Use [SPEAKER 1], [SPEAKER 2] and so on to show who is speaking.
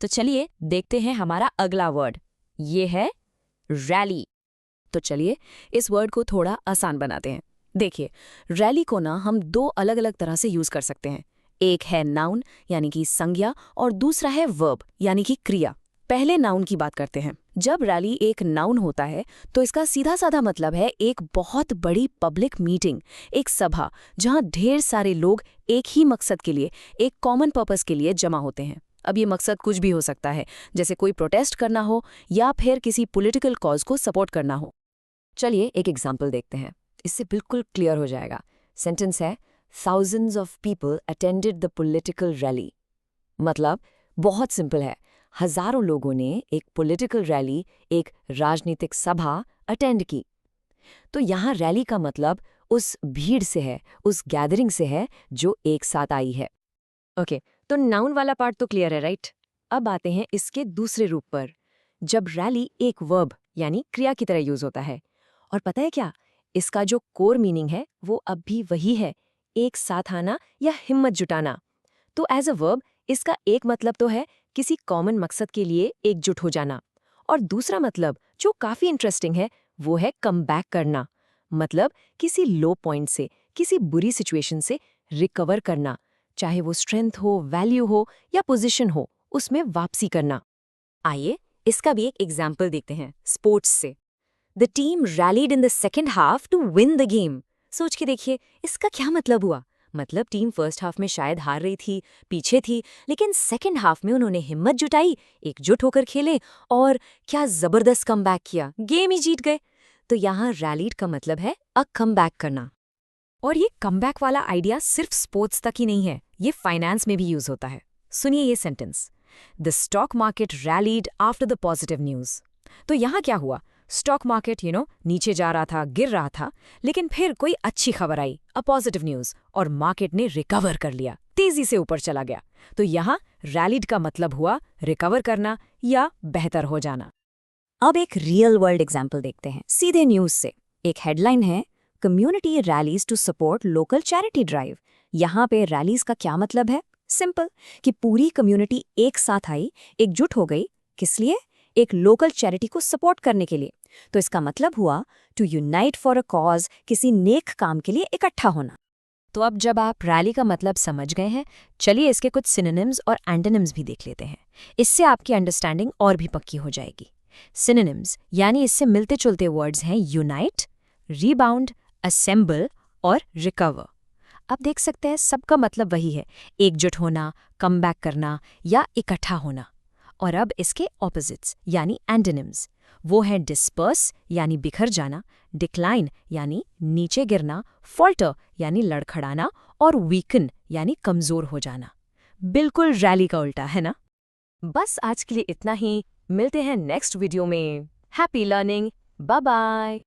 [SPEAKER 1] तो चलिए देखते हैं हमारा अगला वर्ड। ये है रैली। तो चलिए इस वर्ड को थोड़ा आसान बनाते हैं। देखिए, रैली को ना हम दो अलग अलग तरह से यूज कर सकते हैं। एक है नाउन यानी कि संज्ञा और दूसरा है वर्ब यानी कि क्रिया। पहले नाउन की बात करते हैं। जब रैली एक नाउन होता है तो इसका सीधा साधा मतलब है एक बहुत बड़ी पब्लिक मीटिंग, एक सभा जहां ढेर सारे लोग एक ही मकसद के लिए, एक कॉमन पर्पस के लिए जमा होते हैं। अब ये मकसद कुछ भी हो सकता है, जैसे कोई प्रोटेस्ट करना हो या फिर किसी पॉलिटिकल कॉज को सपोर्ट करना हो। चलिए एक एग्जाम्पल देखते हैं, इससे बिल्कुल क्लियर हो जाएगा। सेंटेंस है thousands of people attended the political rally। मतलब बहुत सिंपल है, हजारों लोगों ने एक पॉलिटिकल रैली, एक राजनीतिक सभा अटेंड की। तो यहाँ रैली का मतलब उस भीड़ से है, उस गैदरिंग से है जो एक साथ आई है। ओके, तो नाउन वाला पार्ट तो क्लियर है, राइट? अब आते हैं इसके दूसरे रूप पर, जब रैली एक वर्ब यानी क्रिया की तरह यूज होता है। और पता है क्या, इसका जो कोर मीनिंग है वो अब भी वही है, एक साथ आना या हिम्मत जुटाना। तो एज अ वर्ब इसका एक मतलब तो है किसी कॉमन मकसद के लिए एकजुट हो जाना, और दूसरा मतलब जो काफी इंटरेस्टिंग है वो है कम बैक करना। मतलब किसी लो पॉइंट से, किसी बुरी सिचुएशन से रिकवर करना, चाहे वो स्ट्रेंथ हो, वैल्यू हो या पोजीशन हो, उसमें वापसी करना। आइए इसका भी एक एग्जाम्पल देखते हैं स्पोर्ट्स से। The team rallied in the second half to win the game. सोच के देखिए इसका क्या मतलब हुआ। मतलब टीम फर्स्ट हाफ में शायद हार रही थी, पीछे थी, लेकिन सेकेंड हाफ में उन्होंने हिम्मत जुटाई, एकजुट होकर खेले और क्या जबरदस्त कमबैक किया, गेम ही जीत गए। तो यहाँ रैलीड का मतलब है अ कमबैक करना। और ये कमबैक वाला आइडिया सिर्फ स्पोर्ट्स तक ही नहीं है, ये फाइनेंस में भी यूज होता है। सुनिए ये sentence, the stock market rallied after the positive news. तो यहाँ क्या हुआ, स्टॉक मार्केट नीचे जा रहा था, गिर रहा था, लेकिन फिर कोई अच्छी खबर आई, अ पॉजिटिव न्यूज, और मार्केट ने रिकवर कर लिया, तेजी से ऊपर चला गया। तो यहाँ रैलीड का मतलब हुआ रिकवर करना या बेहतर हो जाना। अब एक रियल वर्ल्ड एग्जाम्पल देखते हैं सीधे न्यूज से। एक हेडलाइन है, community rallies to support local charity drive. यहाँ पे रैलीज का क्या मतलब है? सिंपल, कि पूरी कम्युनिटी एक साथ आई, एकजुट हो गई। किस लिए? एक लोकल चैरिटी को सपोर्ट करने के लिए। तो इसका मतलब हुआ to unite for a cause, किसी नेक काम के लिए इकट्ठा होना। तो अब जब आप रैली का मतलब समझ गए हैं, चलिए इसके कुछ सिनोनिम्स और एंटोनिम्स भी देख लेते हैं। इससे आपकी अंडरस्टैंडिंग और भी पक्की हो जाएगी। सिनोनिम्स यानी इससे मिलते जुलते वर्ड्स हैं यूनाइट, रीबाउंड, असेंबल और रिकवर। अब देख सकते हैं सबका मतलब वही है, एकजुट होना, कमबैक करना या इकट्ठा होना। और अब इसके ऑपोजिट्स यानी एंटोनिम्स, वो है डिस्पर्स यानी बिखर जाना, डिक्लाइन यानी नीचे गिरना, फॉल्टर यानी लड़खड़ाना और वीकन यानी कमजोर हो जाना। बिल्कुल रैली का उल्टा है ना। बस आज के लिए इतना ही, मिलते हैं नेक्स्ट वीडियो में। Happy learning, bye bye.